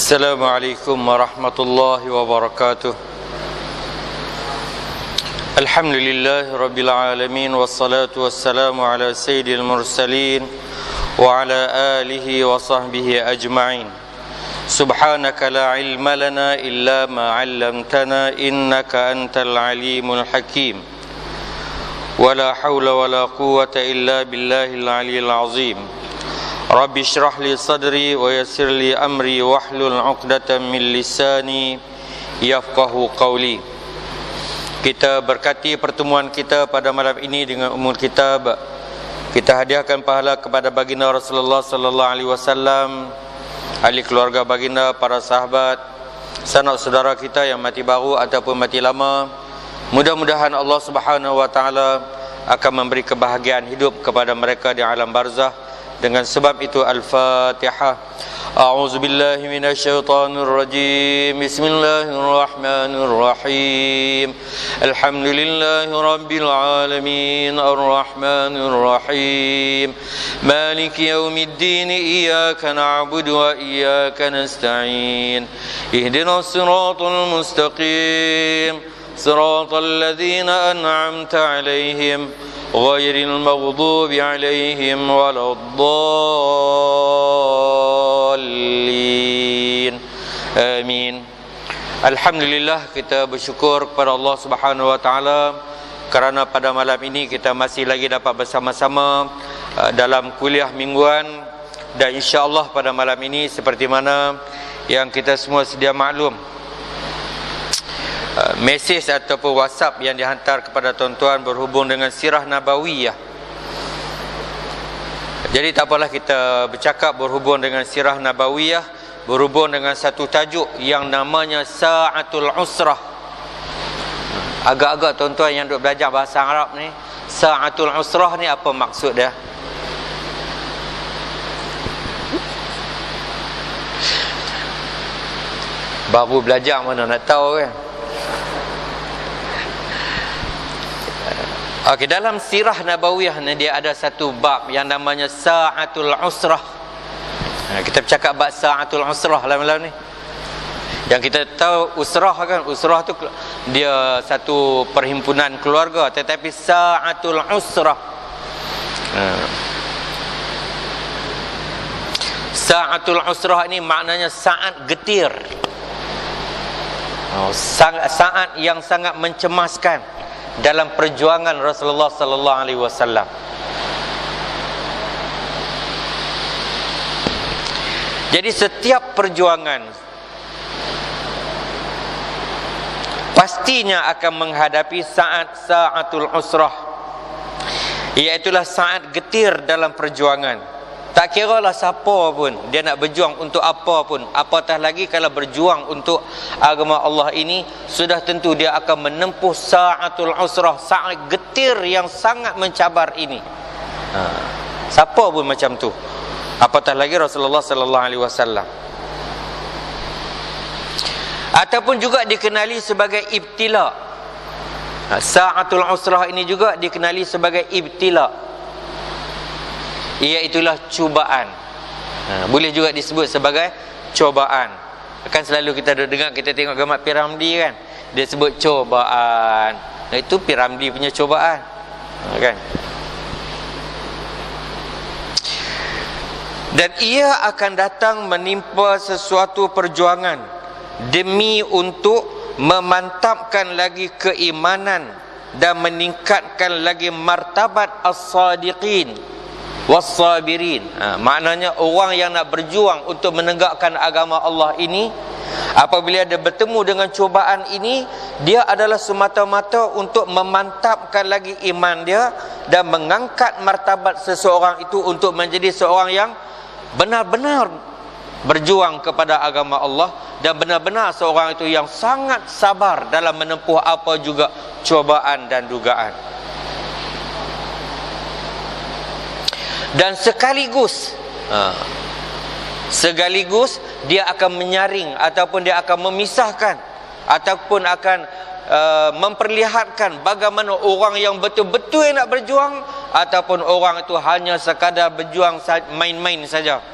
Assalamualaikum warahmatullahi wabarakatuh. Alhamdulillahi rabbil alamin, wassalatu wassalamu ala sayyidil mursalin wa ala alihi wa sahbihi ajma'in. Subhanaka la ilma lana illa ma 'allamtana innaka antal alimul hakim. Wala hawla wala quwwata illa billahil aliyyil azim. Rabbi syrah li sadri wa yassir li amri wahlul 'uqdatam min lisani yafqahu qawli. Kita berkati pertemuan kita pada malam ini dengan umul kitab. Kita hadiahkan pahala kepada baginda Rasulullah sallallahu alaihi wasallam, ahli keluarga baginda, para sahabat, sanak saudara kita yang mati baru ataupun mati lama. Mudah-mudahan Allah Subhanahu wa taala akan memberi kebahagiaan hidup kepada mereka di alam barzah. Dengan sebab itu Al-Fatihah. A'udzu billahi minasyaitonir rajim. Bismillahirrahmanirrahim. Alhamdulillahi rabbil alamin, arrahmanir rahim, maliki yaumiddin, iyyaka na'budu wa iyyaka nasta'in. Ihdinas siratal mustaqim, siratal ladzina an'amta 'alaihim ghairil maghdubi 'alaihim waladdallin. Amin. Alhamdulillah, kita bersyukur kepada Allah Subhanahu wa taala kerana pada malam ini kita masih lagi dapat bersama-sama dalam kuliah mingguan, dan insya-Allah pada malam ini seperti mana yang kita semua sedia maklum, mesej ataupun WhatsApp yang dihantar kepada tuan-tuan berhubung dengan sirah nabawiyah. Jadi tak apalah kita bercakap berhubung dengan sirah nabawiyah, berhubung dengan satu tajuk yang namanya Sa'atul Usrah. Agak-agak tuan-tuan yang duk belajar bahasa Arab ni, Sa'atul Usrah ni apa maksud dia? Baru belajar mana nak tahu kan? Okey, dalam sirah nabawiyah ni dia ada satu bab yang namanya Sa'atul Usrah. Kita bercakap bab Sa'atul Usrah malam ni. Yang kita tahu usrah kan, usrah tu dia satu perhimpunan keluarga, tetapi Sa'atul Usrah, Sa'atul Usrah ini maknanya saat getir. Saat yang sangat mencemaskan dalam perjuangan Rasulullah sallallahu alaihi wasallam. Jadi setiap perjuangan pastinya akan menghadapi Sa'atul Usrah, iaitulah saat getir dalam perjuangan. Tak kira lah siapa pun dia nak berjuang untuk apa pun, apatah lagi kalau berjuang untuk agama Allah ini, sudah tentu dia akan menempuh Sa'atul Usrah, saat getir yang sangat mencabar ini. Siapa pun macam tu, apatah lagi Rasulullah sallallahu alaihi wasallam. Ataupun juga dikenali sebagai ibtila. Sa'atul Usrah ini juga dikenali sebagai ibtila, iaitulah cubaan. Boleh juga disebut sebagai cobaan. Kan selalu kita dengar, kita tengok gambar Piramli kan, dia sebut cobaan. Itu Piramli punya cobaan, kan? Dan ia akan datang menimpa sesuatu perjuangan demi untuk memantapkan lagi keimanan dan meningkatkan lagi martabat as-sadiqin was-sabirin. Maknanya orang yang nak berjuang untuk menegakkan agama Allah ini, apabila dia bertemu dengan cubaan ini, dia adalah semata-mata untuk memantapkan lagi iman dia dan mengangkat martabat seseorang itu untuk menjadi seorang yang benar-benar berjuang kepada agama Allah, dan benar-benar seorang itu yang sangat sabar dalam menempuh apa juga cubaan dan dugaan. Dan sekaligus dia akan menyaring ataupun dia akan memisahkan ataupun akan memperlihatkan bagaimana orang yang betul-betul yang nak berjuang ataupun orang itu hanya sekadar berjuang main-main saja,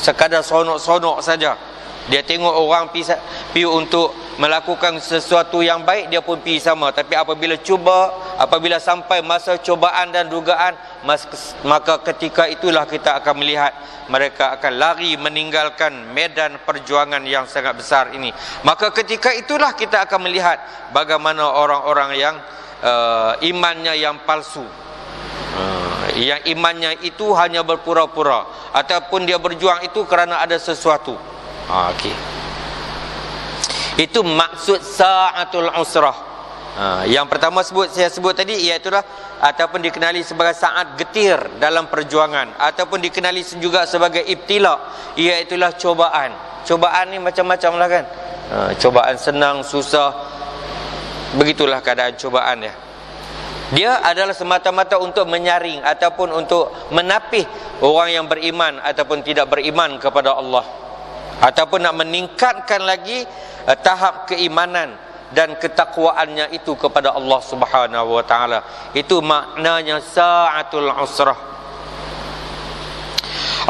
sekadar sonok-sonok saja. Dia tengok orang pi untuk melakukan sesuatu yang baik, dia pun pi sama. Tapi apabila sampai masa cubaan dan dugaan, maka ketika itulah kita akan melihat mereka akan lari meninggalkan medan perjuangan yang sangat besar ini. Maka ketika itulah kita akan melihat bagaimana orang-orang yang imannya yang palsu, yang imannya itu hanya berpura-pura, ataupun dia berjuang itu kerana ada sesuatu. Okey. Itu maksud sa'atul usrah. Yang pertama saya sebut tadi, iaitulah ataupun dikenali sebagai saat getir dalam perjuangan, ataupun dikenali juga sebagai ibtila, iaitulah cobaan. Cobaan ni macam-macam lah kan. Cobaan senang, susah, begitulah keadaan cobaan dia. Dia adalah semata-mata untuk menyaring ataupun untuk menapih orang yang beriman ataupun tidak beriman kepada Allah, ataupun nak meningkatkan lagi tahap keimanan dan ketakwaannya itu kepada Allah Subhanahu wa taala. Itu maknanya sa'atul usrah.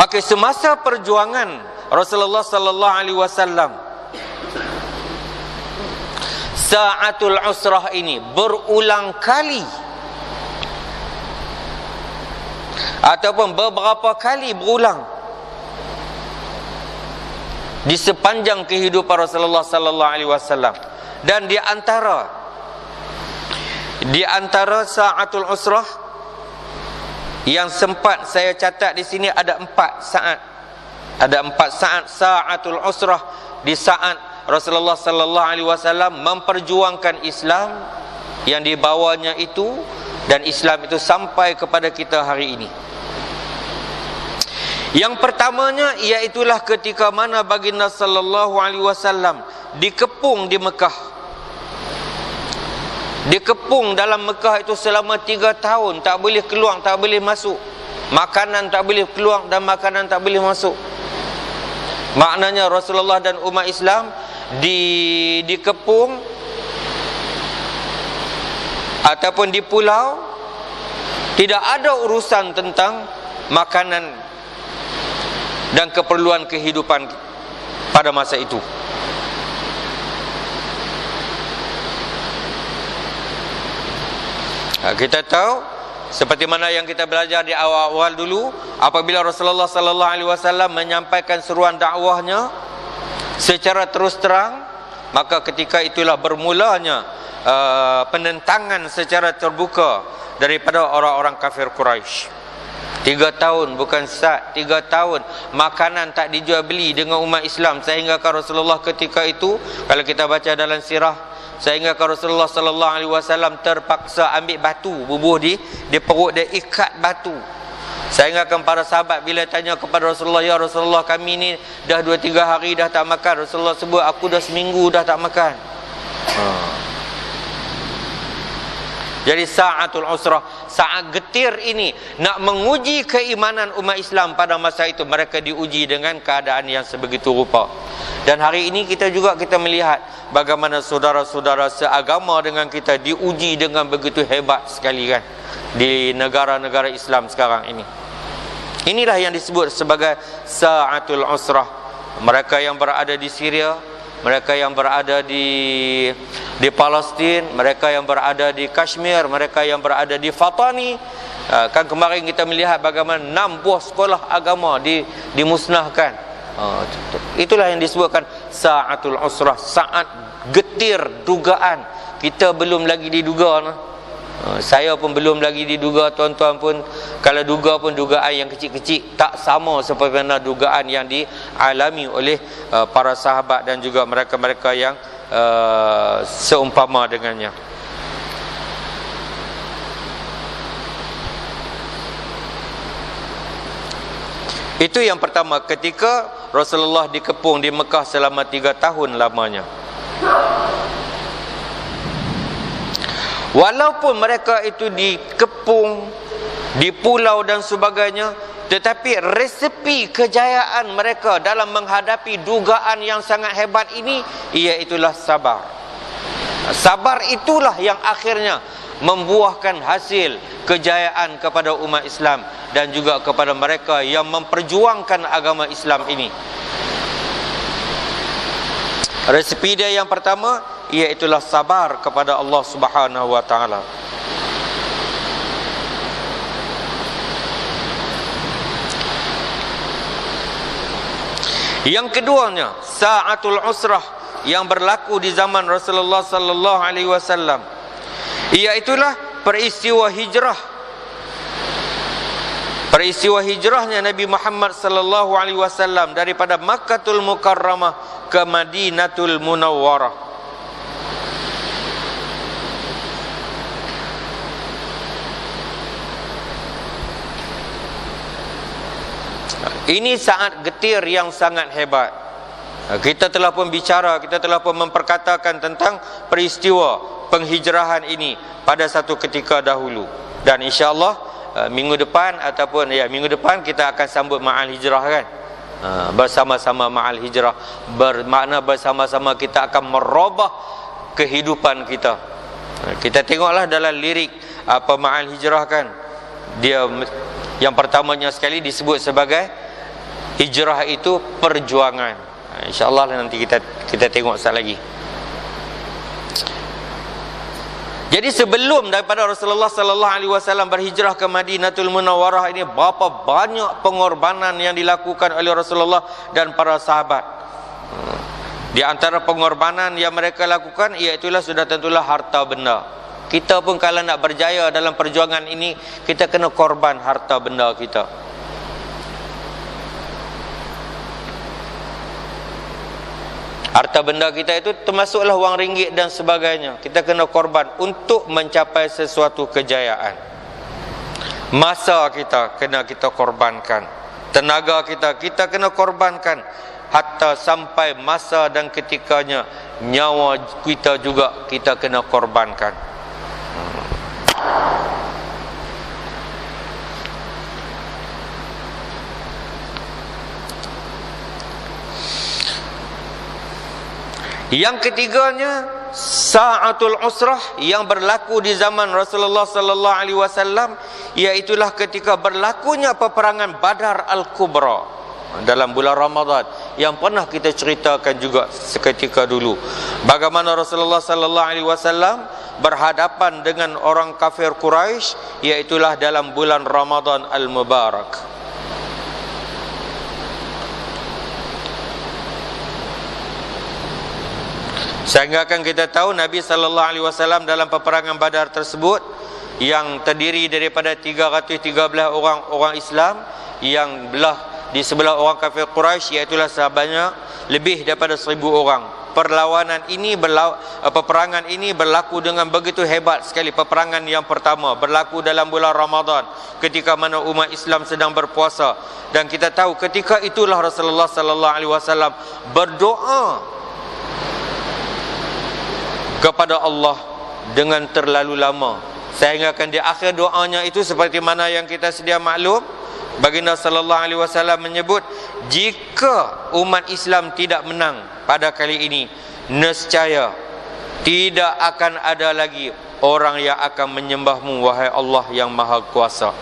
Okey, semasa perjuangan Rasulullah sallallahu alaihi wasallam, sa'atul usrah ini berulang kali ataupun beberapa kali berulang di sepanjang kehidupan Rasulullah sallallahu alaihi wasallam. Dan di antara sa'atul usrah yang sempat saya catat di sini ada 4 saat. Ada 4 saat sa'atul usrah di saat Rasulullah sallallahu alaihi wasallam memperjuangkan Islam yang dibawanya itu, dan Islam itu sampai kepada kita hari ini. Yang pertamanya iaitulah ketika mana baginda sallallahu alaihi wasallam dikepung di Mekah. Dikepung dalam Mekah itu selama 3 tahun, tak boleh keluar, tak boleh masuk. Makanan tak boleh keluar dan makanan tak boleh masuk. Maknanya Rasulullah dan umat Islam dikepung ataupun di pulau, tidak ada urusan tentang makanan dan keperluan kehidupan pada masa itu. Kita tahu seperti mana yang kita belajar di awal-awal dulu, apabila Rasulullah sallallahu alaihi wasallam menyampaikan seruan dakwahnya secara terus terang, maka ketika itulah bermulanya penentangan secara terbuka daripada orang-orang kafir Quraisy. 3 tahun, bukan 3 tahun makanan tak dijual beli dengan umat Islam, sehingga Rasulullah ketika itu, kalau kita baca dalam sirah, sehingga Rasulullah sallallahu alaihi wasallam terpaksa ambil batu, bubuh di perut dia, ikat batu. Sehingga para sahabat bila tanya kepada Rasulullah, ya Rasulullah, kami ni dah 2-3 hari dah tak makan. Rasulullah sebut, aku dah seminggu dah tak makan. Jadi sa'atul usrah, saat getir ini nak menguji keimanan umat Islam pada masa itu, mereka diuji dengan keadaan yang sebegitu rupa. Dan hari ini kita melihat bagaimana saudara-saudara seagama dengan kita diuji dengan begitu hebat sekali kan, di negara-negara Islam sekarang ini. Inilah yang disebut sebagai sa'atul usrah. Mereka yang berada di Syria, mereka yang berada di Palestin, mereka yang berada di Kashmir, mereka yang berada di Fatani. Kan kemarin kita melihat bagaimana 6 buah sekolah agama dimusnahkan. Itulah yang disebutkan sa'atul usrah, saat getir dugaan. Kita belum lagi diduga, saya pun belum lagi diduga, tuan-tuan pun kalau duga pun dugaan yang kecil-kecil, tak sama seperti mana dugaan yang dialami oleh para sahabat dan juga mereka-mereka yang seumpama dengannya. Itu yang pertama, ketika Rasulullah dikepung di Mekah selama 3 tahun lamanya. Walaupun mereka itu dikepung di pulau dan sebagainya, tetapi resepi kejayaan mereka dalam menghadapi dugaan yang sangat hebat ini, iaitulah sabar. Sabar itulah yang akhirnya membuahkan hasil kejayaan kepada umat Islam dan juga kepada mereka yang memperjuangkan agama Islam ini. Resepi dia yang pertama iaitulah sabar kepada Allah Subhanahu wa taala. Yang keduanya, sa'atul usrah yang berlaku di zaman Rasulullah sallallahu alaihi wasallam. Iaitulah peristiwa hijrah. Peristiwa hijrahnya Nabi Muhammad sallallahu alaihi wasallam daripada Makkahul Mukarramah ke Madinatul Munawwarah. Ini saat getir yang sangat hebat. Kita telah pun bicara, kita telah pun memperkatakan tentang peristiwa penghijrahan ini pada satu ketika dahulu. Dan insya-Allah minggu depan ataupun minggu depan kita akan sambut Ma'al Hijrah kan. Bersama-sama Ma'al Hijrah, bermakna bersama-sama kita akan merubah kehidupan kita. Kita tengoklah dalam lirik apa Ma'al Hijrah kan. Dia yang pertamanya sekali disebut sebagai hijrah itu perjuangan. InsyaAllah nanti kita tengok sekali lagi. Jadi sebelum daripada Rasulullah sallallahu alaihi wasallam berhijrah ke Madinatul Munawwarah ini, berapa banyak pengorbanan yang dilakukan oleh Rasulullah dan para sahabat. Di antara pengorbanan yang mereka lakukan iaitulah sudah tentulah harta benda. Kita pun kalau nak berjaya dalam perjuangan ini, kita kena korban harta benda kita. Harta benda kita itu termasuklah wang ringgit dan sebagainya. Kita kena korban untuk mencapai sesuatu kejayaan. Masa kita kena kita korbankan. Tenaga kita kena korbankan. Hatta sampai masa dan ketikanya nyawa kita juga kita kena korbankan. Yang ketiganya, sa'atul usrah yang berlaku di zaman Rasulullah sallallahu alaihi wasallam, iaitulah ketika berlakunya peperangan Badar Al-Kubra dalam bulan Ramadan yang pernah kita ceritakan juga seketika dulu. Bagaimana Rasulullah sallallahu alaihi wasallam berhadapan dengan orang kafir Quraisy, iaitulah dalam bulan Ramadan Al-Mubarak. Sehingga akan kita tahu Nabi sallallahu alaihi wasallam dalam peperangan Badar tersebut yang terdiri daripada 313 orang Islam yang belah di sebelah orang kafir Quraisy, iaitulah sebanyak lebih daripada 1000 orang. Perlawanan ini peperangan ini berlaku dengan begitu hebat sekali. Peperangan yang pertama berlaku dalam bulan Ramadan ketika mana umat Islam sedang berpuasa, dan kita tahu ketika itulah Rasulullah sallallahu alaihi wasallam berdoa kepada Allah dengan terlalu lama, sehingga akan di akhir doanya itu seperti mana yang kita sedia maklum, baginda sallallahu alaihi wasallam menyebut, jika umat Islam tidak menang pada kali ini, nescaya tidak akan ada lagi orang yang akan menyembahmu wahai Allah yang Maha Kuasa.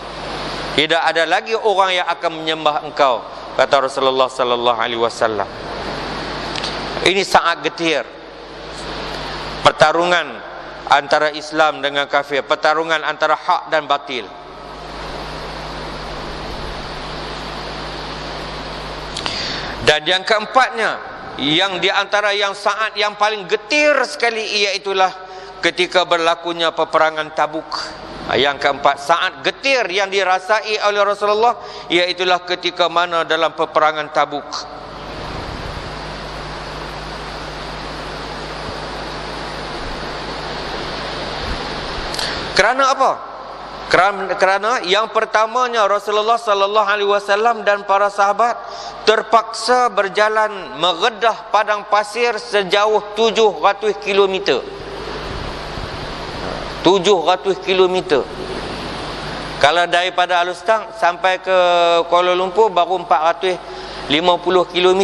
Tidak ada lagi orang yang akan menyembah engkau, kata Rasulullah sallallahu alaihi wasallam. Ini sangat getir. Pertarungan antara Islam dengan kafir, pertarungan antara hak dan batil. Dan yang keempatnya, yang di antara yang saat yang paling getir sekali, iaitulah ketika berlakunya peperangan Tabuk. Yang keempat, saat getir yang dirasai oleh Rasulullah, iaitulah ketika mana dalam peperangan Tabuk. Kerana apa? Kerana yang pertamanya Rasulullah sallallahu alaihi wasallam dan para sahabat terpaksa berjalan mengedah padang pasir sejauh 700 km. 700 km. Kalau daripada Alustang sampai ke Kuala Lumpur baru 450 km.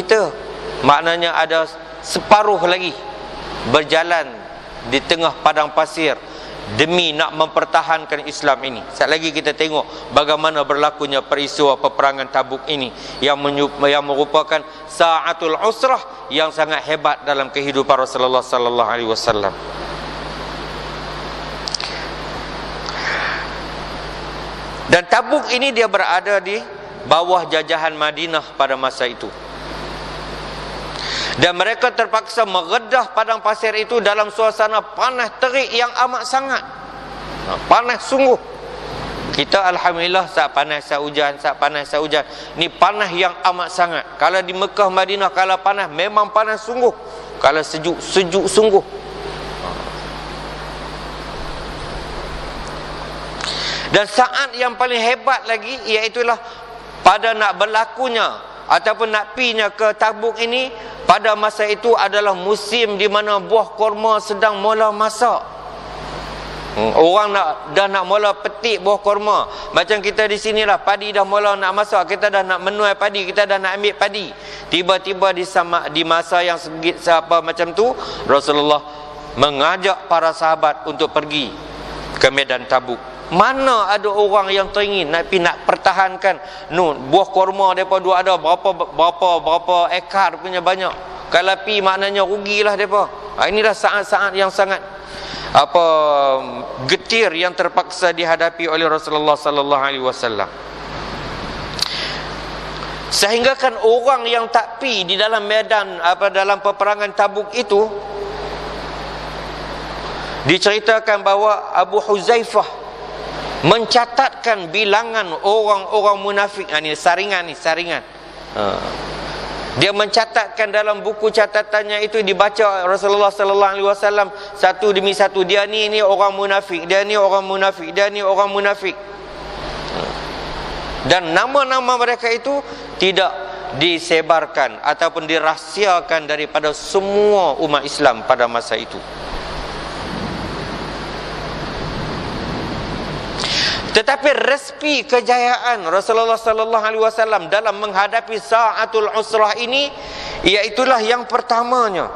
Maknanya ada separuh lagi berjalan di tengah padang pasir demi nak mempertahankan Islam ini. Sekali lagi kita tengok bagaimana berlakunya peristiwa peperangan Tabuk ini yang merupakan sa'atul usrah yang sangat hebat dalam kehidupan Rasulullah sallallahu alaihi wasallam. Dan Tabuk ini dia berada di bawah jajahan Madinah pada masa itu. Dan mereka terpaksa mengedah padang pasir itu dalam suasana panas terik yang amat sangat. Panas sungguh. Kita alhamdulillah saat panas, saat hujan, saat panas, saat hujan. Ini panas yang amat sangat. Kalau di Mekah, Madinah, kalau panas memang panas sungguh. Kalau sejuk, sejuk sungguh. Dan saat yang paling hebat lagi iaitulah pada nak berlakunya ataupun nak pinya ke Tabuk ini, pada masa itu adalah musim di mana buah kurma sedang mula masak. Orang dah nak mula petik buah kurma. Macam kita di sinilah, padi dah mula nak masak, kita dah nak menuai padi, kita dah nak ambil padi. Tiba-tiba di masa yang macam tu, Rasulullah mengajak para sahabat untuk pergi ke medan Tabuk. Mana ada orang yang teringin nak pertahankan buah kurma depa dua ada berapa ekar punya banyak. Kalau pi maknanya rugilah depa. Inilah saat-saat yang sangat getir yang terpaksa dihadapi oleh Rasulullah sallallahu alaihi wasallam. Sehingga kan orang yang tak pi di dalam medan dalam peperangan Tabuk itu, diceritakan bahawa Abu Huzaifah mencatatkan bilangan orang-orang munafik. Ini saringan. Dia mencatatkan dalam buku catatannya itu, dibaca Rasulullah sallallahu alaihi wasallam satu demi satu. Dia ni orang munafik, dia ni orang munafik, dia ni orang munafik. Dan nama-nama mereka itu tidak disebarkan ataupun dirahsiakan daripada semua umat Islam pada masa itu. Tetapi respi kejayaan Rasulullah sallallahu alaihi wasallam dalam menghadapi sa'atul usrah ini, iaitulah yang pertamanya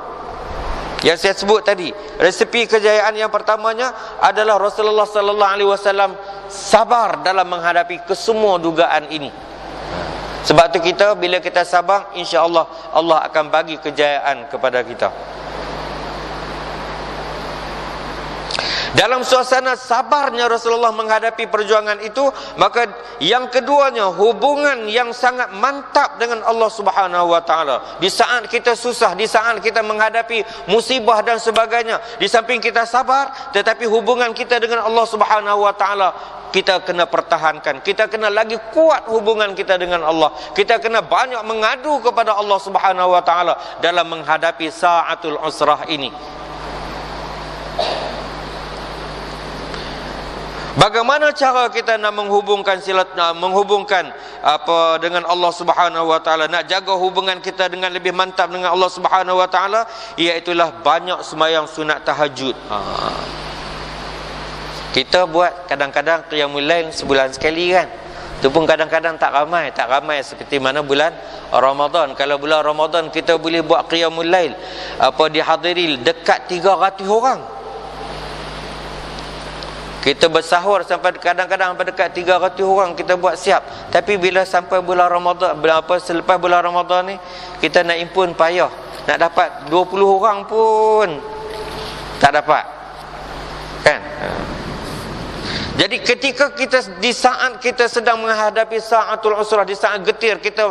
yang saya sebut tadi. Respi kejayaan yang pertamanya adalah Rasulullah sallallahu alaihi wasallam sabar dalam menghadapi kesemua dugaan ini. Sebab tu kita bila kita sabar, insya-Allah Allah akan bagi kejayaan kepada kita. Dalam suasana sabarnya Rasulullah menghadapi perjuangan itu, maka yang keduanya hubungan yang sangat mantap dengan Allah Subhanahu wa taala. Di saat kita susah, di saat kita menghadapi musibah dan sebagainya, di samping kita sabar, tetapi hubungan kita dengan Allah Subhanahu wa taala kita kena pertahankan. Kita kena lagi kuat hubungan kita dengan Allah. Kita kena banyak mengadu kepada Allah Subhanahu wa taala dalam menghadapi sa'atul usrah ini. Bagaimana cara kita nak menghubungkan dengan Allah Subhanahu wa taala, nak jaga hubungan kita dengan lebih mantap dengan Allah Subhanahu wa taala, iaitulah banyak sembahyang sunat tahajud. Kita buat kadang-kadang qiyamul lail sebulan sekali kan. Itu pun kadang-kadang tak ramai seperti mana bulan Ramadan. Kalau bulan Ramadan kita boleh buat qiyamul lail dihadiri dekat 300 orang. Kita bersahur sampai kadang-kadang sampai dekat 300 orang kita buat siap. Tapi bila sampai bulan Ramadan, selepas bulan Ramadan ni, kita nak impun payah. Nak dapat 20 orang pun tak dapat. Kan? Jadi ketika kita di saat kita sedang menghadapi sa'atul usrah, di saat getir kita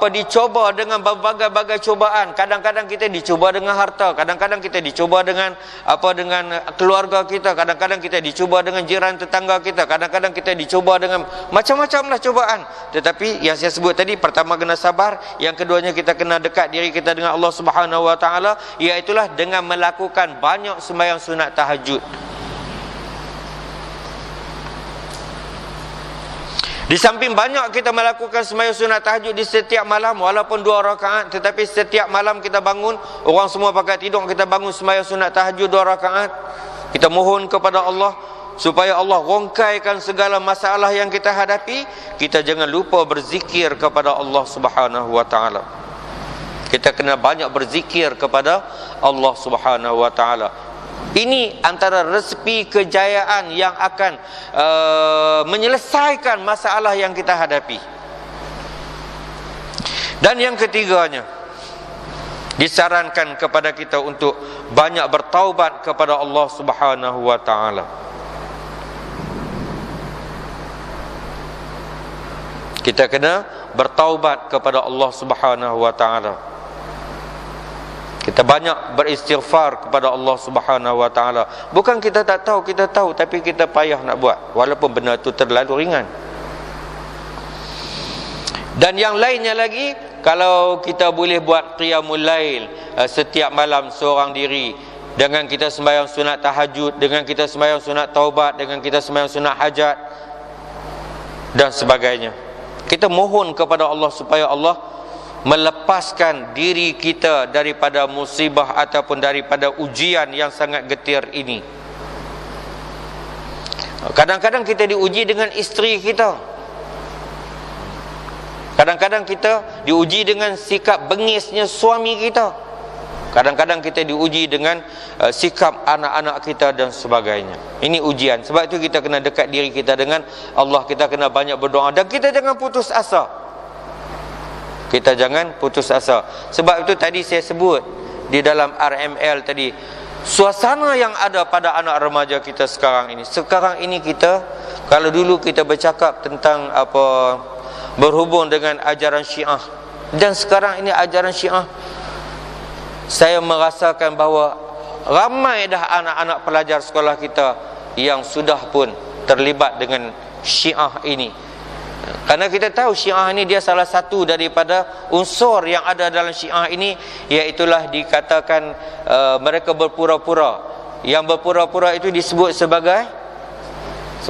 dicoba dengan berbagai-bagai cubaan. Kadang-kadang kita dicuba dengan harta, kadang-kadang kita dicuba dengan dengan keluarga kita, kadang-kadang kita dicuba dengan jiran tetangga kita, kadang-kadang kita dicuba dengan macam-macamlah cubaan. Tetapi yang saya sebut tadi, pertama kena sabar, yang keduanya kita kena dekat diri kita dengan Allah Subhanahu wa taala, iaitulah dengan melakukan banyak sembahyang sunat tahajud. Di samping banyak kita melakukan sembahyang sunat tahajud di setiap malam, walaupun 2 rakaat, tetapi setiap malam kita bangun, orang semua pakai tidur, kita bangun sembahyang sunat tahajud 2 rakaat. Kita mohon kepada Allah supaya Allah rongkaikan segala masalah yang kita hadapi. Kita jangan lupa berzikir kepada Allah Subhanahu wa taala. Kita kena banyak berzikir kepada Allah Subhanahu wa taala. Ini antara resepi kejayaan yang akan menyelesaikan masalah yang kita hadapi. Dan yang ketiganya, disarankan kepada kita untuk banyak bertaubat kepada Allah Subhanahu wa taala. Kita kena bertaubat kepada Allah Subhanahu wa taala. Kita banyak beristighfar kepada Allah Subhanahu wa taala. Bukan kita tak tahu, kita tahu, tapi kita payah nak buat walaupun benda itu terlalu ringan. Dan yang lainnya lagi, kalau kita boleh buat qiyamul lail setiap malam seorang diri, dengan kita sembahyang sunat tahajud, dengan kita sembahyang sunat taubat, dengan kita sembahyang sunat hajat dan sebagainya. Kita mohon kepada Allah supaya Allah melepaskan diri kita daripada musibah ataupun daripada ujian yang sangat getir ini. Kadang-kadang kita diuji dengan isteri kita. Kadang-kadang kita diuji dengan sikap bengisnya suami kita. Kadang-kadang kita diuji dengan sikap anak-anak kita dan sebagainya. Ini ujian. Sebab itu kita kena dekat diri kita dengan Allah. Kita kena banyak berdoa. Dan kita jangan putus asa. Kita jangan putus asa. Sebab itu tadi saya sebut di dalam RML tadi, suasana yang ada pada anak remaja kita sekarang ini. Sekarang ini kita, kalau dulu kita bercakap tentang berhubung dengan ajaran Syiah, dan sekarang ini ajaran Syiah, saya merasakan bahawa ramai dah anak-anak pelajar sekolah kita yang sudah pun terlibat dengan Syiah ini. Kerana kita tahu Syiah ini dia salah satu daripada unsur yang ada dalam Syiah ini, iaitulah dikatakan mereka berpura-pura. Yang berpura-pura itu disebut sebagai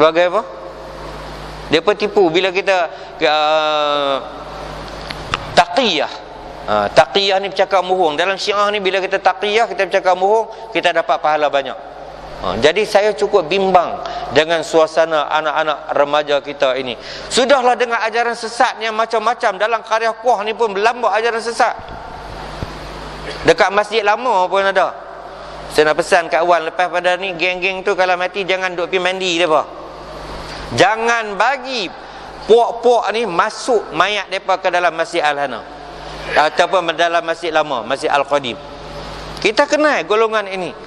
apa? Mereka tipu bila kita taqiyah. Taqiyah ni bercakap bohong. Dalam Syiah ni bila kita taqiyah, kita bercakap bohong, kita dapat pahala banyak. Jadi saya cukup bimbang dengan suasana anak-anak remaja kita ini. Sudahlah dengan ajaran sesat yang macam-macam. Dalam karya Kuah ni pun berlambak ajaran sesat. Dekat Masjid Lama pun ada. Saya nak pesan kat Wan, lepas pada ni geng-geng tu kalau mati jangan duk pergi mandi depa. Jangan bagi puak-puak ni masuk mayat mereka ke dalam Masjid Al-Hana ataupun dalam Masjid Lama, Masjid Al-Qadim. Kita kenal golongan ini.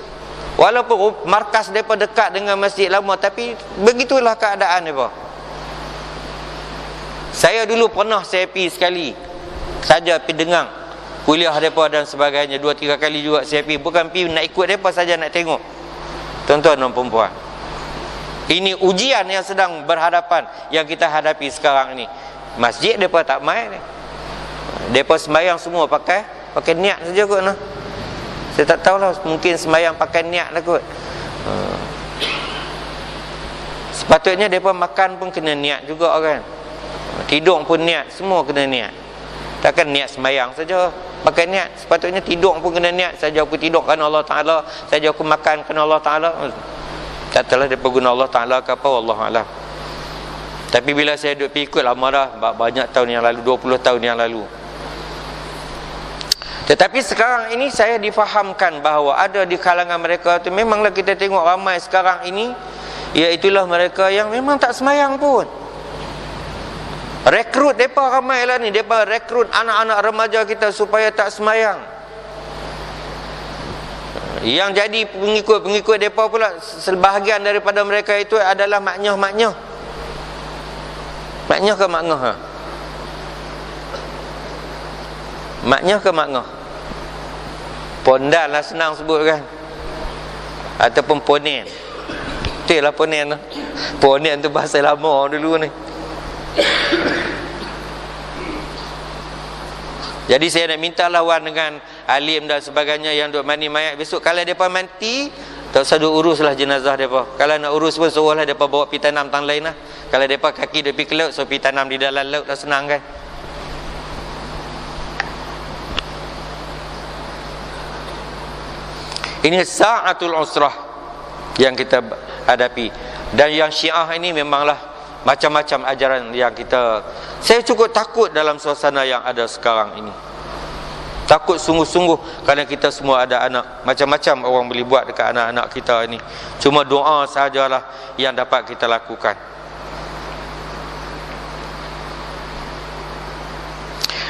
Walaupun markas mereka dekat dengan Masjid Lama, tapi begitulah keadaan mereka. Saya dulu pernah saya pergi sekali saja pergi dengar kuliah mereka dan sebagainya. 2-3 kali juga saya pergi. Bukan pergi nak ikut mereka saja, nak tengok. Tuan-tuan dan perempuan, ini ujian yang sedang berhadapan, yang kita hadapi sekarang ini. Masjid mereka tak main. Mereka sembahyang semua pakai niat saja kot nah. Saya tak tahulah, mungkin sembahyang pakai niat lah kot. Sepatutnya mereka makan pun kena niat juga kan. Tidur pun niat, semua kena niat. Takkan niat sembahyang saja pakai niat. Sepatutnya tidur pun kena niat. Saja aku tidur kerana Allah Ta'ala, saja aku makan kerana Allah Ta'ala. Tak tahulah dia guna Allah Ta'ala ke apa, Wallahualam. Tapi bila saya duduk pergi ikut lama dah, banyak tahun yang lalu, 20 tahun yang lalu. Tetapi sekarang ini saya difahamkan bahawa ada di kalangan mereka tu, memanglah kita tengok ramai sekarang ini, iaitulah mereka yang memang tak semayang pun. Rekrut mereka ramai lah ni. Mereka rekrut anak-anak remaja kita supaya tak semayang. Yang jadi pengikut-pengikut mereka pula, sebahagian daripada mereka itu adalah maknyah-maknyah. Maknyah ke makngah? Maknyah ke makngah? Pondan lah senang sebut kan. Ataupun ponen. Betul lah ponen. Ponen tu bahasa lama dulu ni. Jadi saya nak minta lawan dengan alim dan sebagainya yang duk mandi mayat. Besok kalau mereka mati, tak usah duk uruslah jenazah mereka. Kalau nak urus pun suruhlah mereka bawa pergi tanam tang lain lah. Kalau mereka kaki duk pergi ke laut, so pergi tanam di dalam laut, dah senang kan. Ini sa'atul usrah yang kita hadapi. Dan yang Syiah ini memanglah macam-macam ajaran yang kita, saya cukup takut dalam suasana yang ada sekarang ini. Takut sungguh-sungguh kerana kita semua ada anak. Macam-macam orang boleh buat dekat anak-anak kita ini. Cuma doa sahajalah yang dapat kita lakukan.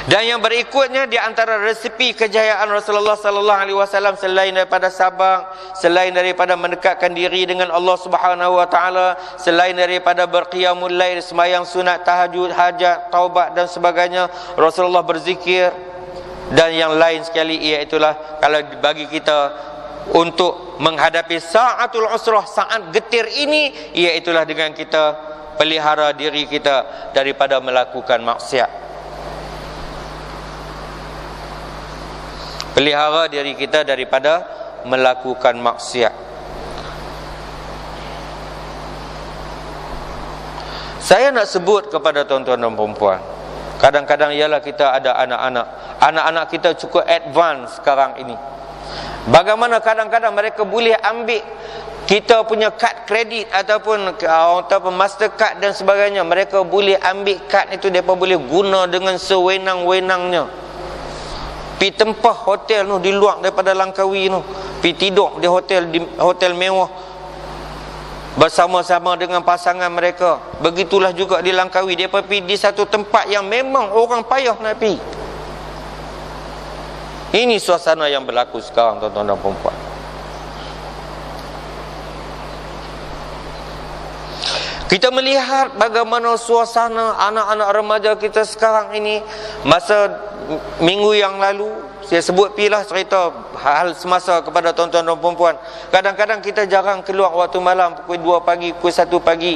Dan yang berikutnya di antara resipi kejayaan Rasulullah sallallahu alaihi wasallam selain daripada sabar, selain daripada mendekatkan diri dengan Allah Subhanahu wa taala, selain daripada berqiyamul lail, sembahyang sunat, tahajud, hajat, taubat dan sebagainya, Rasulullah berzikir. Dan yang lain sekali iaitulah kalau bagi kita untuk menghadapi sa'atul usrah, saat getir ini, iaitulah dengan kita pelihara diri kita daripada melakukan maksiat. Pelihara diri kita daripada melakukan maksiat. Saya nak sebut kepada tuan-tuan dan puan-puan, kadang-kadang ialah kita ada anak-anak. Anak-anak kita cukup advance sekarang ini. Bagaimana kadang-kadang mereka boleh ambil kita punya kad kredit ataupun Mastercard dan sebagainya. Mereka boleh ambil kad itu, mereka boleh guna dengan sewenang-wenangnya. Pergi tempah hotel tu, di luar daripada Langkawi tu, pergi tidur di hotel mewah bersama-sama dengan pasangan mereka. Begitulah juga di Langkawi, dia pergi di satu tempat yang memang orang payah nak pergi. Ini suasana yang berlaku sekarang, tuan-tuan dan puan-puan. Kita melihat bagaimana suasana anak-anak remaja kita sekarang ini. Masa minggu yang lalu saya sebut pilah cerita hal semasa kepada tuan-tuan dan puan-puan. Kadang-kadang kita jarang keluar waktu malam, pukul 2 pagi, pukul 1 pagi.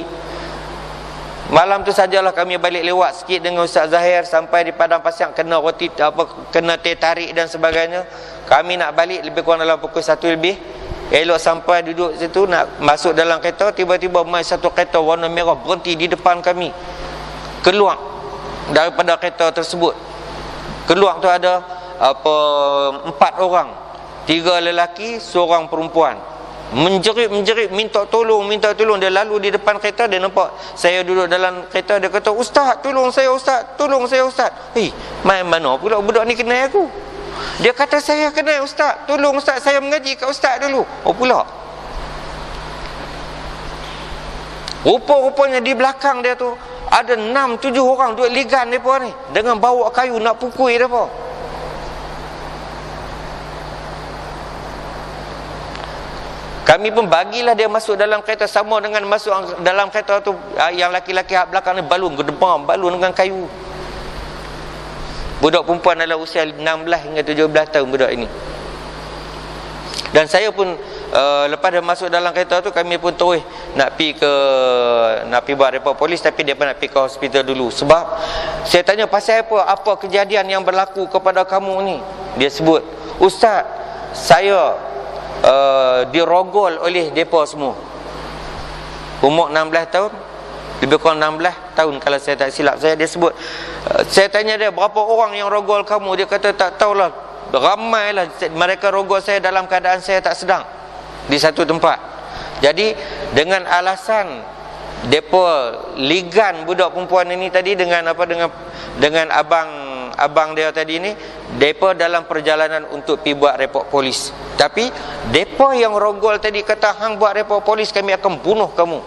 Malam tu sajalah kami balik lewat sikit dengan Ustaz Zahir sampai di Padang Pasiang, kena roti kena teh tarik dan sebagainya. Kami nak balik lebih kurang dalam pukul 1 lebih. Elok sampai duduk situ nak masuk dalam kereta, tiba-tiba mai satu kereta warna merah berhenti di depan kami. Keluar daripada kereta tersebut. Keluar tu ada 4 orang, 3 lelaki, seorang perempuan. Menjerit minta tolong. Dia lalu di depan kereta, dia nampak saya duduk dalam kereta, dia kata, "Ustaz, tolong saya Ustaz." Mai mana pula budak ni kenal aku? Dia kata, "Saya kenal Ustaz, tolong Ustaz, saya mengaji kat Ustaz dulu." Oh pula, rupa-rupanya di belakang dia tu ada 6-7 orang duduk ligan mereka ni, dengan bawa kayu nak pukul mereka. Kami pun bagilah dia masuk dalam kereta, sama dengan masuk dalam kereta tu, yang laki-laki hak belakang ni balun, gedebam balun dengan kayu. Budak perempuan adalah usia 16 hingga 17 tahun budak ini. Dan saya pun lepas dia masuk dalam kereta tu, kami pun terus nak pergi buat report polis, tapi dia pun nak pergi ke hospital dulu. Sebab saya tanya, pasal apa kejadian yang berlaku kepada kamu ni? Dia sebut, "Ustaz, saya dirogol oleh depa semua." Umur 16 tahun, lebih kurang 16 tahun kalau saya tak silap saya. Dia sebut, saya tanya dia, "Berapa orang yang rogol kamu?" Dia kata, "Tak tahulah, ramailah. Mereka rogol saya dalam keadaan saya tak sedang di satu tempat." Jadi dengan alasan depa ligan budak perempuan ini tadi dengan abang dia tadi ni, depa dalam perjalanan untuk pergi buat report polis. Tapi depa yang rogol tadi kata, "Hang buat report polis, kami akan bunuh kamu."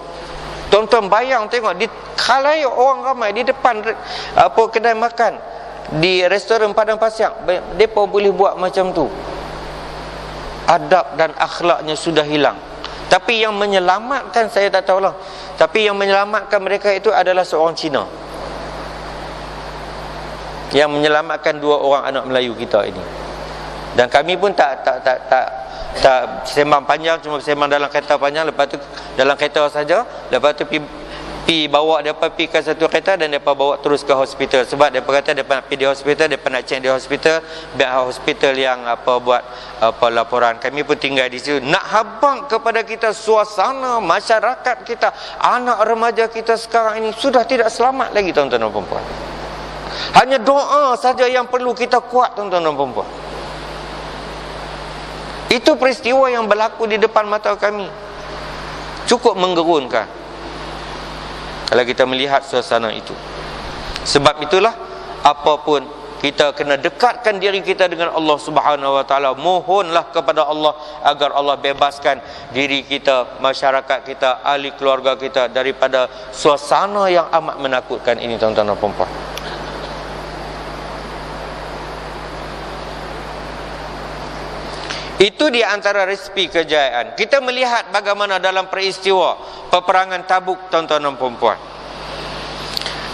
Tuan-tuan bayang tengok, di khalayak orang ramai di depan kedai makan di restoran Padang Pasiang, depa boleh buat macam tu. Adab dan akhlaknya sudah hilang. Tapi yang menyelamatkan, saya tak tahulah, tapi yang menyelamatkan mereka itu adalah seorang Cina yang menyelamatkan 2 orang anak Melayu kita ini. Dan kami pun tak sembang panjang, cuma sembang dalam kereta panjang. Lepas tu dalam kereta saja, lepas tu pi bawa depa pi ke satu kereta dan depa bawa terus ke hospital. Sebab depa kata depa nak pergi di hospital, depa nak check di hospital, biar hospital yang buat laporan. Kami pun tinggal di situ. Nak habang kepada kita suasana masyarakat kita, anak remaja kita sekarang ini sudah tidak selamat lagi, tuan-tuan dan puan-puan. Hanya doa saja yang perlu kita kuat, tuan-tuan dan puan-puan. Itu peristiwa yang berlaku di depan mata kami. Cukup menggerunkan kalau kita melihat suasana itu. Sebab itulah, apapun kita kena dekatkan diri kita dengan Allah Subhanahu wa taala. Mohonlah kepada Allah agar Allah bebaskan diri kita, masyarakat kita, ahli keluarga kita daripada suasana yang amat menakutkan ini, tuan-tuan dan puan-puan. Itu di antara resipi kejayaan. Kita melihat bagaimana dalam peristiwa peperangan Tabuk, tuan-tuan dan puan-puan.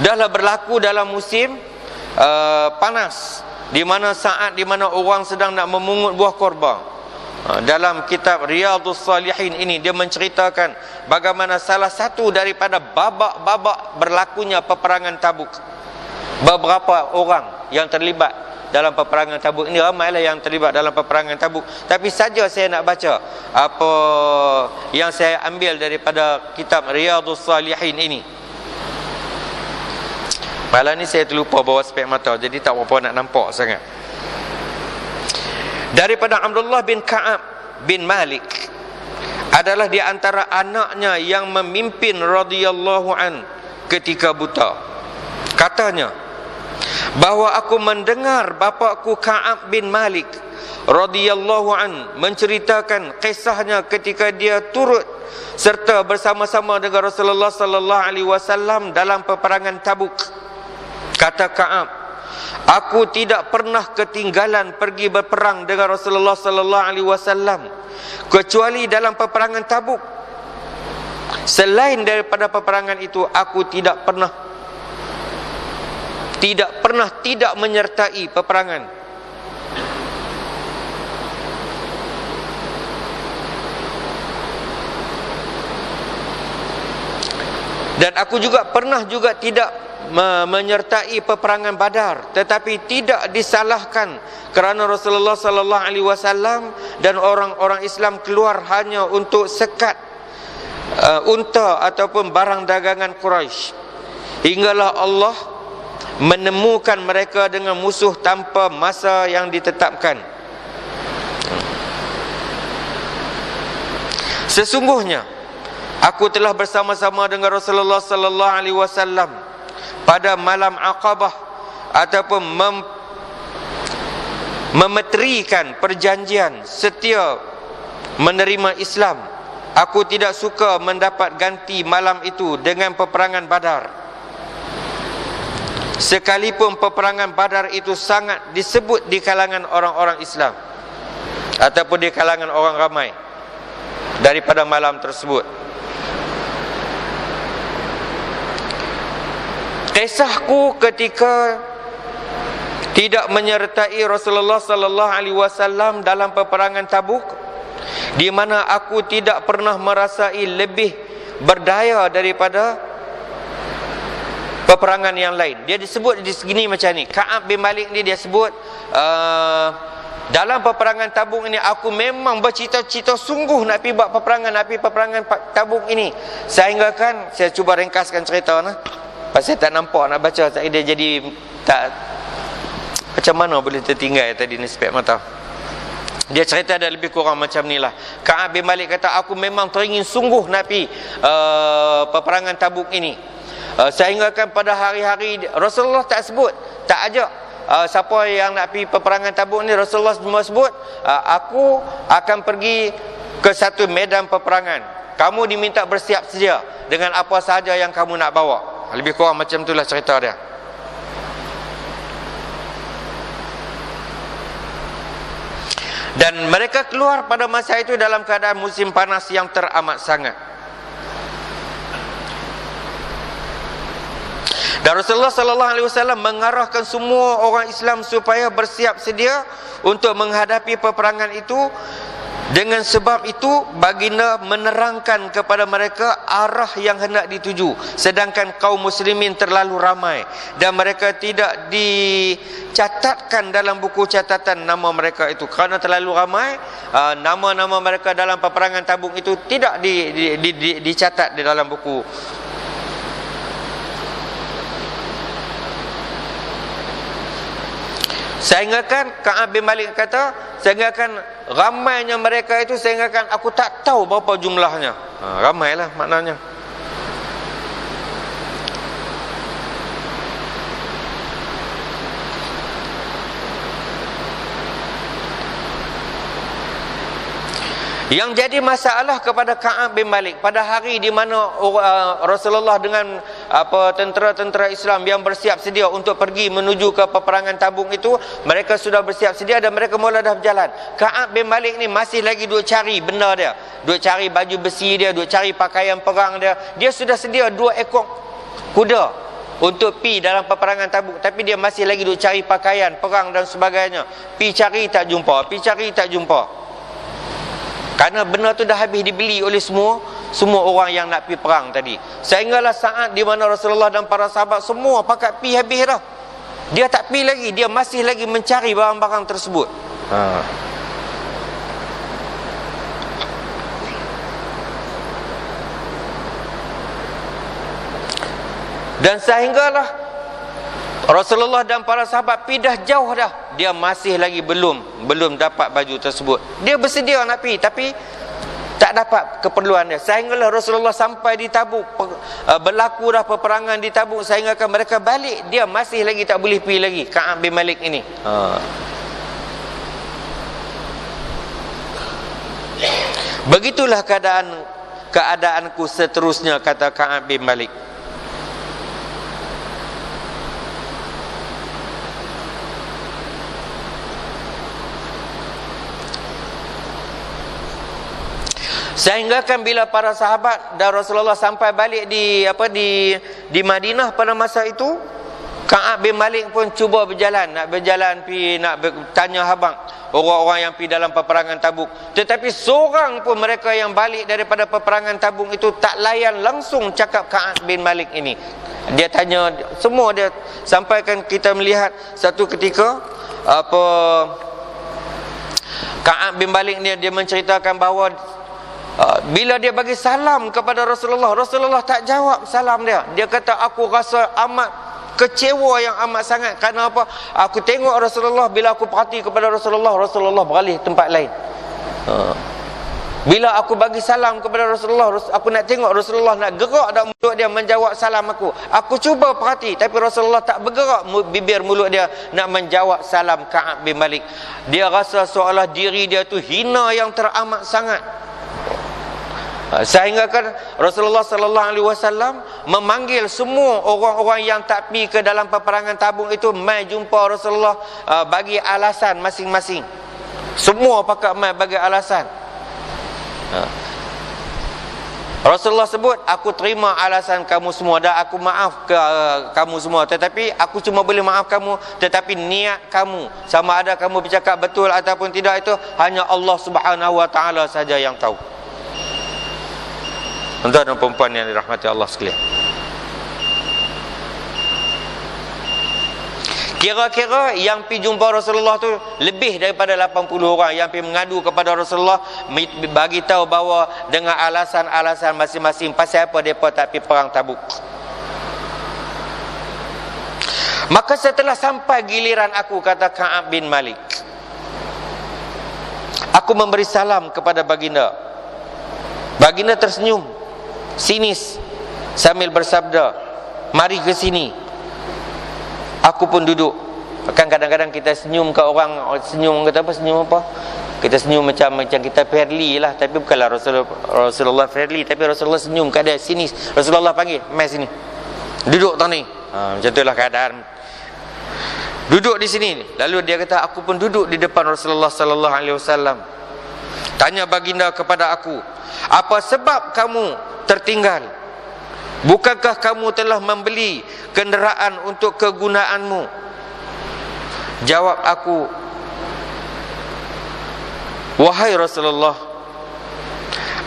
Dahlah berlaku dalam musim panas, di mana saat di mana orang sedang nak memungut buah korban. Dalam kitab Riyadhus Salihin ini dia menceritakan bagaimana salah satu daripada babak-babak berlakunya peperangan Tabuk. Beberapa orang yang terlibat dalam peperangan Tabuk ini, ramailah yang terlibat dalam peperangan Tabuk, tapi saja saya nak baca apa yang saya ambil daripada kitab Riyadhus Salihin ini. Malam ni saya terlupa bawa spek mata, jadi tak berapa nak nampak sangat. Daripada Abdullah bin Ka'ab bin Malik, adalah di antara anaknya yang memimpin radhiyallahu an ketika buta. Katanya, bahawa aku mendengar bapakku Ka'ab bin Malik radhiyallahu an menceritakan kisahnya ketika dia turut serta bersama-sama dengan Rasulullah sallallahu alaihi wasallam dalam peperangan Tabuk. Kata Ka'ab, aku tidak pernah ketinggalan pergi berperang dengan Rasulullah sallallahu alaihi wasallam kecuali dalam peperangan Tabuk. Selain daripada peperangan itu, aku tidak pernah tidak menyertai peperangan. Dan aku juga pernah juga tidak menyertai peperangan Badar, tetapi tidak disalahkan kerana Rasulullah sallallahu alaihi wasallam dan orang-orang Islam keluar hanya untuk sekat unta ataupun barang dagangan Quraisy, hinggalah Allah menemukan mereka dengan musuh tanpa masa yang ditetapkan. Sesungguhnya aku telah bersama-sama dengan Rasulullah sallallahu alaihi wasallam pada malam Aqabah ataupun memeterikan perjanjian setia menerima Islam. Aku tidak suka mendapat ganti malam itu dengan peperangan Badar, sekalipun peperangan Badar itu sangat disebut di kalangan orang-orang Islam ataupun di kalangan orang ramai daripada malam tersebut. Kisahku ketika tidak menyertai Rasulullah sallallahu alaihi wasallam dalam peperangan Tabuk, di mana aku tidak pernah merasai lebih berdaya daripada peperangan yang lain. Dia disebut di segini macam ni. Ka'ab bin Malik ni dia sebut dalam peperangan Tabuk ini aku memang bercita-cita sungguh nak pergi buat peperangan, Tabuk ini. Sehingga kan saya cuba ringkaskan cerita nah. Pasal tak nampak nak baca, dia jadi tak, macam mana boleh tertinggal tadi ni spek mata. Dia cerita ada lebih kurang macam ni lah. Ka'ab bin Malik kata, aku memang teringin sungguh nak pergi peperangan Tabuk ini. Sehingga kan pada hari-hari Rasulullah tak sebut, tak ajak siapa yang nak pergi peperangan Tabuk ni. Rasulullah cuma sebut, aku akan pergi ke satu medan peperangan, kamu diminta bersiap sedia dengan apa sahaja yang kamu nak bawa. Lebih kurang macam itulah cerita dia. Dan mereka keluar pada masa itu dalam keadaan musim panas yang teramat sangat. Dan Rasulullah sallallahu alaihi wasallam mengarahkan semua orang Islam supaya bersiap sedia untuk menghadapi peperangan itu. Dengan sebab itu baginda menerangkan kepada mereka arah yang hendak dituju, sedangkan kaum muslimin terlalu ramai dan mereka tidak dicatatkan dalam buku catatan nama mereka itu. Kerana terlalu ramai, nama-nama mereka dalam peperangan Tabuk itu tidak dicatat di dalam buku. Sehingga kan Ka'ab bin Malik kata, sehingga kan ramainya mereka itu, sehingga kan aku tak tahu berapa jumlahnya. Ramailah maknanya. Yang jadi masalah kepada Ka'ab bin Malik pada hari di mana Rasulullah dengan tentera-tentera Islam yang bersiap sedia untuk pergi menuju ke peperangan Tabuk itu, mereka sudah bersiap sedia dan mereka mula dah berjalan. Ka'ab bin Malik ni masih lagi duk cari benda dia, duk cari baju besi dia, duk cari pakaian perang dia. Dia sudah sedia 2 ekor kuda untuk pi dalam peperangan Tabuk, tapi dia masih lagi duk cari pakaian perang dan sebagainya. Pi cari tak jumpa, pi cari tak jumpa. Kerana benda tu dah habis dibeli oleh semua orang yang nak pi perang tadi. Sehinggalah saat di mana Rasulullah dan para sahabat semua pakat pi habis dah, dia tak pi lagi, dia masih lagi mencari barang-barang tersebut. Dan sehinggalah Rasulullah dan para sahabat pi dah jauh dah, dia masih lagi belum dapat baju tersebut. Dia bersedia nak pi tapi tak dapat keperluan dia. Sehinggalah Rasulullah sampai di Tabuk, berlaku dah peperangan di Tabuk, sehingga mereka balik, dia masih lagi tak boleh pi lagi, Ka'ab bin Malik ini. Begitulah keadaanku seterusnya, kata Ka'ab bin Malik. Sehingga kan bila para sahabat dan Rasulullah sampai balik di Madinah pada masa itu, Ka'ab bin Malik pun cuba nak berjalan nak tanya habang orang-orang yang pi dalam peperangan Tabuk. Tetapi seorang pun mereka yang balik daripada peperangan Tabuk itu tak layan langsung cakap Ka'ab bin Malik ini. Dia tanya semua, dia sampaikan kita melihat satu ketika Ka'ab bin Malik dia menceritakan bahawa bila dia bagi salam kepada Rasulullah, Rasulullah tak jawab salam dia. Dia kata, aku rasa amat kecewa yang amat sangat. Kerana apa? Aku tengok Rasulullah, bila aku perhati kepada Rasulullah, Rasulullah beralih tempat lain. Bila aku bagi salam kepada Rasulullah, aku nak tengok Rasulullah nak gerak dak mulut dia menjawab salam aku. Aku cuba perhati, tapi Rasulullah tak bergerak bibir mulut dia nak menjawab salam Ka'ab bin Malik. Dia rasa seolah diri dia tu hina yang teramat sangat. Sehingga kan Rasulullah sallallahu alaihi wasallam memanggil semua orang-orang yang tak pi ke dalam peperangan Tabuk itu mai jumpa Rasulullah, bagi alasan masing-masing. Semua pakat mai bagi alasan. Rasulullah sebut, aku terima alasan kamu semua dan aku maaf ke kamu semua, tetapi aku cuma boleh maaf kamu, tetapi niat kamu, sama ada kamu bercakap betul ataupun tidak, itu hanya Allah Subhanahu wa taala saja yang tahu. Tuan-tuan dan perempuan yang dirahmati Allah sekalian, kira-kira yang pergi jumpa Rasulullah tu lebih daripada 80 orang yang pergi mengadu kepada Rasulullah, bagi tahu bahawa dengan alasan-alasan masing-masing pasal apa mereka tak pergi perang Tabuk. Maka setelah sampai giliran aku, kata Ka'ab bin Malik, aku memberi salam kepada baginda. Baginda tersenyum sinis sambil bersabda, mari ke sini. Aku pun duduk. Kan kadang-kadang kita senyum ke orang, senyum kata apa, senyum apa? Kita senyum macam kita friendly lah, tapi bukanlah Rasulullah friendly, tapi Rasulullah senyum keadaan sinis. Rasulullah panggil, mai sini. Duduk tang ni. Macam itulah keadaan. Duduk di sini. Lalu dia kata, aku pun duduk di depan Rasulullah sallallahu alaihi wasallam. Tanya baginda kepada aku, apa sebab kamu tertinggal? Bukankah kamu telah membeli kenderaan untuk kegunaanmu? Jawab aku, wahai Rasulullah,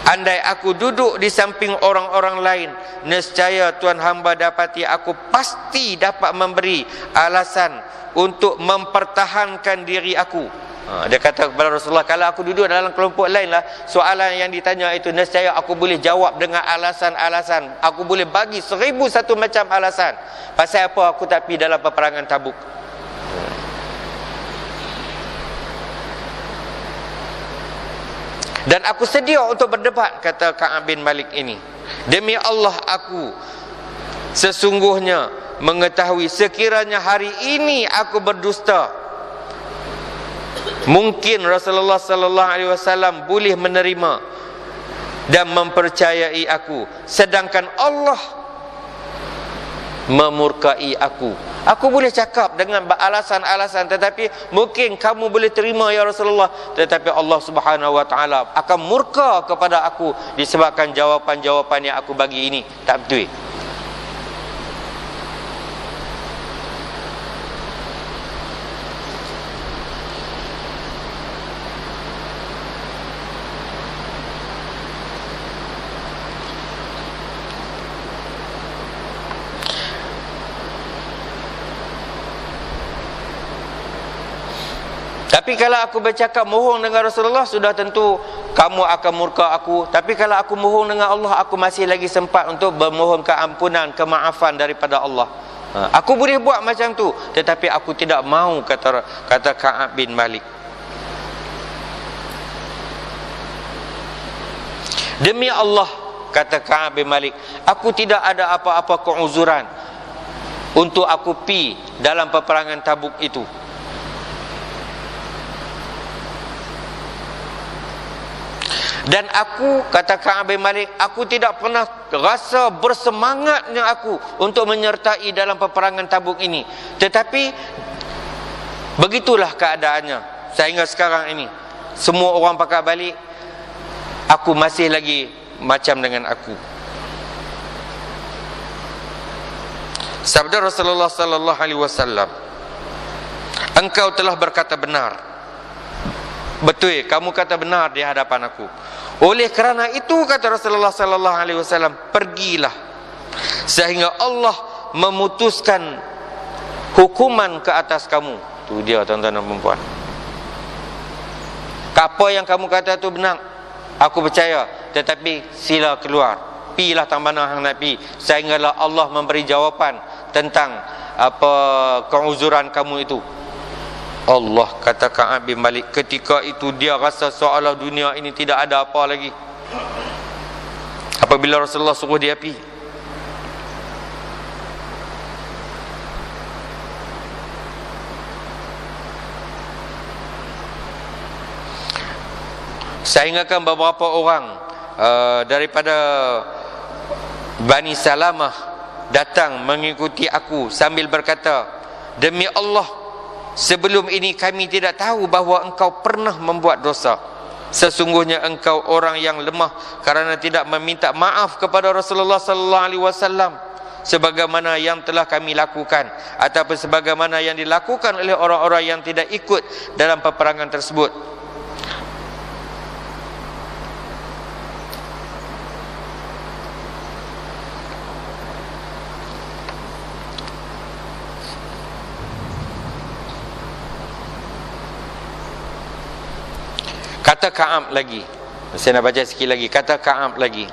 andai aku duduk di samping orang-orang lain, nescaya Tuan hamba dapati aku pasti dapat memberi alasan untuk mempertahankan diri aku. Dia kata kepada Rasulullah, kalau aku duduk dalam kelompok lain lah, soalan yang ditanya itu nescaya aku boleh jawab dengan alasan-alasan. Aku boleh bagi 1001 macam alasan pasal apa aku tak pergi dalam peperangan Tabuk. Dan aku sedia untuk berdebat, kata Ka'ab bin Malik ini. Demi Allah, aku sesungguhnya mengetahui sekiranya hari ini aku berdusta, mungkin Rasulullah sallallahu alaihi wasallam boleh menerima dan mempercayai aku, sedangkan Allah memurkai aku. Aku boleh cakap dengan alasan-alasan, tetapi mungkin kamu boleh terima ya Rasulullah, tetapi Allah Subhanahu wa taala akan murka kepada aku disebabkan jawapan-jawapan yang aku bagi ini tak betul. Tapi kalau aku bercakap mohon dengan Rasulullah, sudah tentu kamu akan murka aku. Tapi kalau aku mohon dengan Allah, aku masih lagi sempat untuk bermohon keampunan, kemaafan daripada Allah. Aku boleh buat macam tu, tetapi aku tidak mau, kata Ka'ab bin Malik. Demi Allah, kata Ka'ab bin Malik, aku tidak ada apa-apa keuzuran untuk aku pi dalam peperangan Tabuk itu. Dan aku, kata Ka'ab bin Malik, aku tidak pernah rasa bersemangatnya aku untuk menyertai dalam peperangan Tabuk ini. Tetapi begitulah keadaannya sehingga sekarang ini. Semua orang pakai balik, aku masih lagi macam dengan aku. Sabda Rasulullah sallallahu alaihi wasallam, engkau telah berkata benar. Betul, kamu kata benar di hadapan aku. Oleh kerana itu, kata Rasulullah sallallahu alaihi wasallam, pergilah sehingga Allah memutuskan hukuman ke atas kamu. Tu dia, tuan-tuan dan puan-puan. Apa yang kamu kata tu benar, aku percaya, tetapi sila keluar, pilah tang mana hang nak pi, sehinggalah Allah memberi jawapan tentang apa keuzuran kamu itu. Allah, kata Ka'ab bin Malik, ketika itu dia rasa seolah dunia ini tidak ada apa lagi. Apabila Rasulullah suruh dia pergi, sehinggakan beberapa orang daripada Bani Salamah datang mengikuti aku sambil berkata, demi Allah, sebelum ini kami tidak tahu bahawa engkau pernah membuat dosa. Sesungguhnya engkau orang yang lemah kerana tidak meminta maaf kepada Rasulullah sallallahu alaihi wasallam sebagaimana yang telah kami lakukan, ataupun sebagaimana yang dilakukan oleh orang-orang yang tidak ikut dalam peperangan tersebut. Kata Ka'ab lagi, saya nak baca sikit lagi. Kata Ka'ab lagi,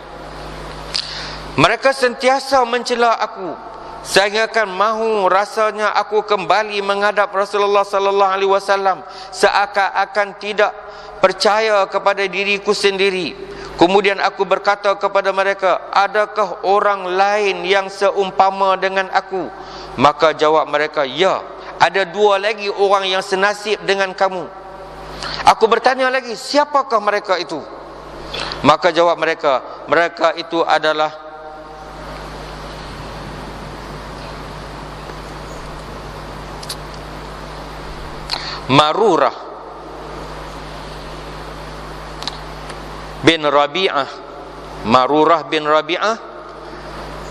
mereka sentiasa mencela aku sehinggakan mahu rasanya aku kembali menghadap Rasulullah sallallahu alaihi wasallam seakan-akan tidak percaya kepada diriku sendiri. Kemudian aku berkata kepada mereka, adakah orang lain yang seumpama dengan aku? Maka jawab mereka, ya, ada dua lagi orang yang senasib dengan kamu. Aku bertanya lagi, siapakah mereka itu? Maka jawab mereka, mereka itu adalah Marurah bin Rabi'ah, Marurah bin Rabi'ah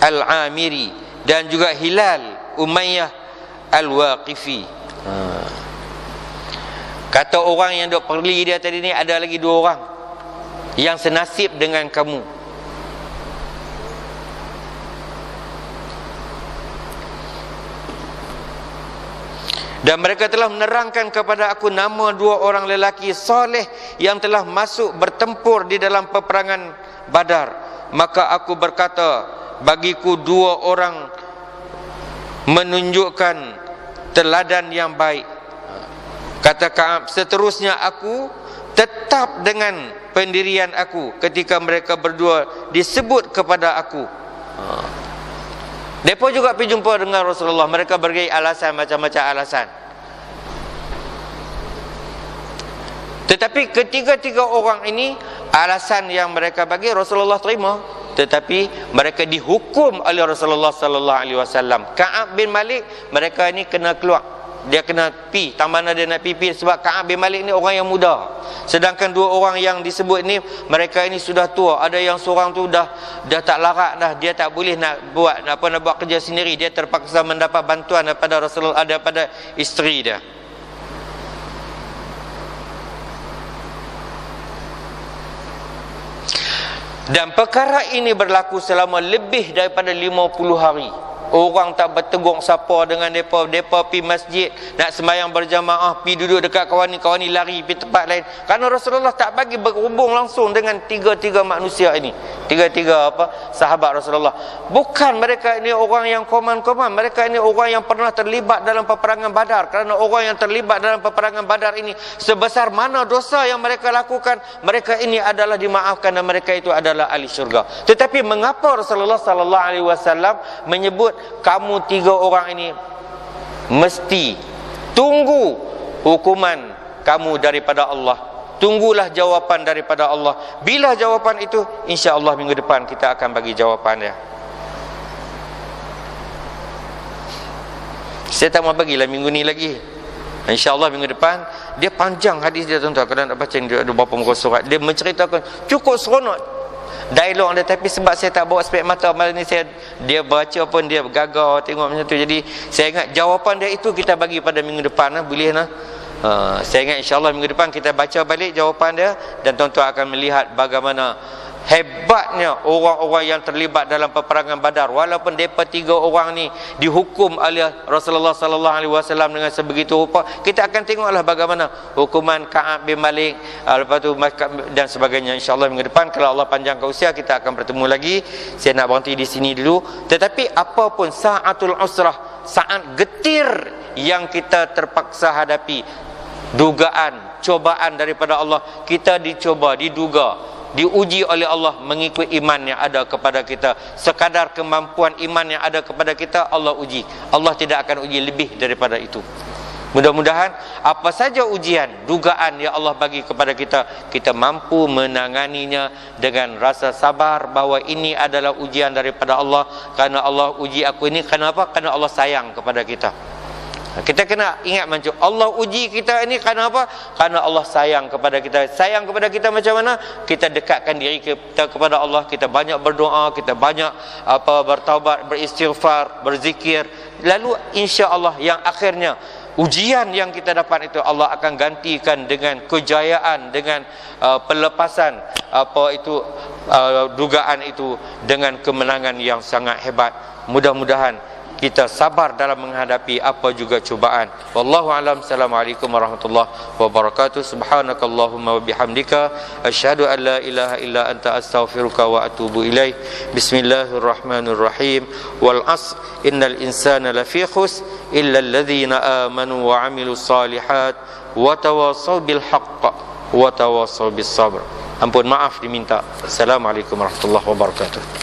Al-Amiri, dan juga Hilal Umayyah Al-Waqifi. Kata orang yang duk perli dia tadi ni, ada lagi dua orang yang senasib dengan kamu. Dan mereka telah menerangkan kepada aku nama dua orang lelaki soleh yang telah masuk bertempur di dalam peperangan Badar. Maka aku berkata, bagiku dua orang menunjukkan teladan yang baik. Kata Ka'ab, seterusnya aku tetap dengan pendirian aku ketika mereka berdua disebut kepada aku. Mereka juga pergi jumpa dengan Rasulullah. Mereka beri alasan, macam-macam alasan. Tetapi ketiga-tiga orang ini, alasan yang mereka bagi Rasulullah terima, tetapi mereka dihukum oleh Rasulullah sallallahu alaihi wasallam. Ka'ab bin Malik, mereka ini kena keluar. Dia kena pi, tak mana dia nak pi sebab Ka'ab bin Malik ni orang yang muda. Sedangkan dua orang yang disebut ni, mereka ini sudah tua. Ada yang seorang tu dah tak larat dah, dia tak boleh nak buat kerja sendiri. Dia terpaksa mendapat bantuan daripada Rasulullah, daripada isteri dia. Dan perkara ini berlaku selama lebih daripada 50 hari. Orang tak bertegur sapa dengan mereka. Mereka pergi masjid nak sembahyang berjamaah, pergi duduk dekat kawan ni lari pergi tempat lain. Kerana Rasulullah tak bagi berhubung langsung dengan tiga-tiga manusia ini. Tiga-tiga sahabat Rasulullah. Bukan mereka ini orang yang koman-koman. Mereka ini orang yang pernah terlibat dalam peperangan Badar. Kerana orang yang terlibat dalam peperangan Badar ini, sebesar mana dosa yang mereka lakukan, mereka ini adalah dimaafkan dan mereka itu adalah ahli syurga. Tetapi mengapa Rasulullah sallallahu alaihi wasallam menyebut kamu tiga orang ini mesti tunggu hukuman kamu daripada Allah, tunggulah jawapan daripada Allah. Bila jawapan itu, insya-Allah minggu depan kita akan bagi jawapan dia. Saya tak mau bagilah minggu ni lagi, insya-Allah minggu depan. Dia panjang hadis dia, tuan-tuan. Kalau nak baca dia ada berapa muka surat, dia menceritakan cukup seronok dialog dia. Tapi sebab saya tak bawa spek mata malam ni, dia baca pun dia gagal tengok macam tu. Jadi saya ingat jawapan dia itu kita bagi pada minggu depan boleh lah. Saya ingat insya-Allah minggu depan kita baca balik jawapan dia, dan tuan-tuan akan melihat bagaimana hebatnya orang-orang yang terlibat dalam peperangan Badar. Walaupun mereka tiga orang ni dihukum oleh Rasulullah sallallahu alaihi wasallam dengan sebegitu rupa, kita akan tengoklah bagaimana hukuman Ka'ab bin Malik, lepas tu dan sebagainya. InsyaAllah minggu depan kalau Allah panjangkan usia kita akan bertemu lagi. Saya nak berhenti di sini dulu. Tetapi apapun sa'atul usrah, saat getir yang kita terpaksa hadapi, dugaan, cobaan daripada Allah, kita dicuba, diuji oleh Allah mengikut iman yang ada kepada kita. Sekadar kemampuan iman yang ada kepada kita, Allah uji. Allah tidak akan uji lebih daripada itu. Mudah-mudahan apa saja ujian, dugaan yang Allah bagi kepada kita, kita mampu menanganinya dengan rasa sabar bahawa ini adalah ujian daripada Allah. Kerana Allah uji aku ini, kenapa? Kerana Allah sayang kepada kita. Kita kena ingat macam Allah uji kita ini kerana apa? Kerana Allah sayang kepada kita. Sayang kepada kita macam mana? Kita dekatkan diri kita kepada Allah, kita banyak berdoa, kita banyak bertaubat, beristighfar, berzikir. Lalu insya-Allah yang akhirnya ujian yang kita dapat itu Allah akan gantikan dengan kejayaan, dengan pelepasan dugaan itu dengan kemenangan yang sangat hebat. Mudah-mudahan kita sabar dalam menghadapi apa juga cubaan. Wallahu alam. Assalamualaikum warahmatullahi wabarakatuh. Subhanakallahumma wa bihamdika asyhadu an la ilaha illa anta astaghfiruka wa atubu ilaik. Bismillahirrahmanirrahim. Wal 'asr innal insana lafi khusr illa alladhina amanu wa 'amilus solihat wa tawassaw bil haqq wa tawassaw bis sabr. Ampun maaf diminta. Assalamualaikum warahmatullahi wabarakatuh.